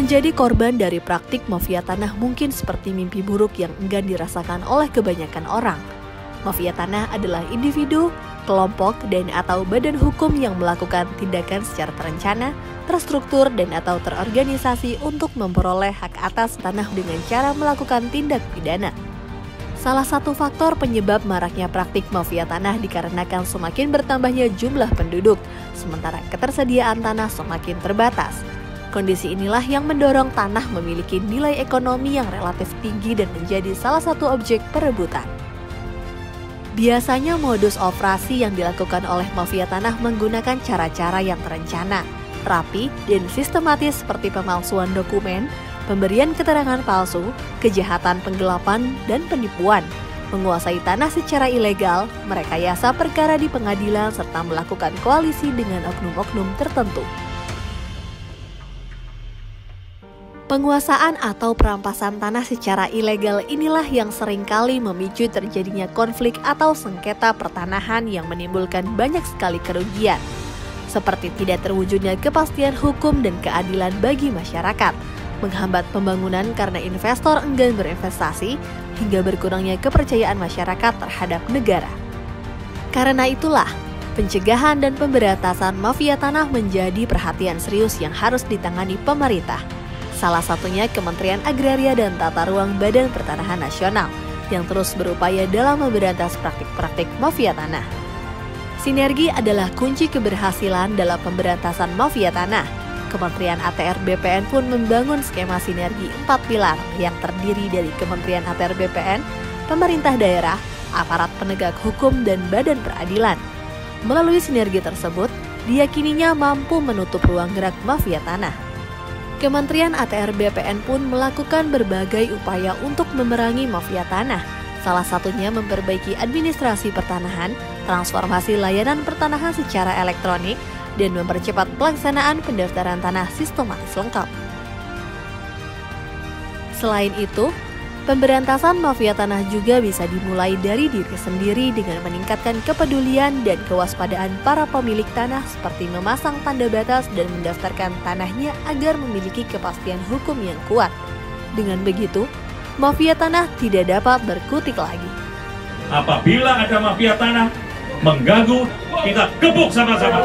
Menjadi korban dari praktik mafia tanah mungkin seperti mimpi buruk yang enggan dirasakan oleh kebanyakan orang. Mafia tanah adalah individu, kelompok, dan atau badan hukum yang melakukan tindakan secara terencana, terstruktur, dan atau terorganisasi untuk memperoleh hak atas tanah dengan cara melakukan tindak pidana. Salah satu faktor penyebab maraknya praktik mafia tanah dikarenakan semakin bertambahnya jumlah penduduk, sementara ketersediaan tanah semakin terbatas. Kondisi inilah yang mendorong tanah memiliki nilai ekonomi yang relatif tinggi dan menjadi salah satu objek perebutan. Biasanya modus operasi yang dilakukan oleh mafia tanah menggunakan cara-cara yang terencana, rapi, dan sistematis seperti pemalsuan dokumen, pemberian keterangan palsu, kejahatan penggelapan, dan penipuan, menguasai tanah secara ilegal, merekayasa perkara di pengadilan, serta melakukan koalisi dengan oknum-oknum tertentu. Penguasaan atau perampasan tanah secara ilegal inilah yang seringkali memicu terjadinya konflik atau sengketa pertanahan yang menimbulkan banyak sekali kerugian, seperti tidak terwujudnya kepastian hukum dan keadilan bagi masyarakat, menghambat pembangunan karena investor enggan berinvestasi, hingga berkurangnya kepercayaan masyarakat terhadap negara. Karena itulah, pencegahan dan pemberantasan mafia tanah menjadi perhatian serius yang harus ditangani pemerintah. Salah satunya Kementerian Agraria dan Tata Ruang Badan Pertanahan Nasional yang terus berupaya dalam memberantas praktik-praktik mafia tanah. Sinergi adalah kunci keberhasilan dalam pemberantasan mafia tanah. Kementerian ATR BPN pun membangun skema sinergi 4 pilar yang terdiri dari Kementerian ATR BPN, pemerintah daerah, aparat penegak hukum, dan badan peradilan. Melalui sinergi tersebut, diyakininya mampu menutup ruang gerak mafia tanah. Kementerian ATR BPN pun melakukan berbagai upaya untuk memerangi mafia tanah, salah satunya memperbaiki administrasi pertanahan, transformasi layanan pertanahan secara elektronik, dan mempercepat pelaksanaan pendaftaran tanah sistematis lengkap. Selain itu, pemberantasan mafia tanah juga bisa dimulai dari diri sendiri dengan meningkatkan kepedulian dan kewaspadaan para pemilik tanah seperti memasang tanda batas dan mendaftarkan tanahnya agar memiliki kepastian hukum yang kuat. Dengan begitu, mafia tanah tidak dapat berkutik lagi. Apabila ada mafia tanah mengganggu, kita gebuk sama-sama.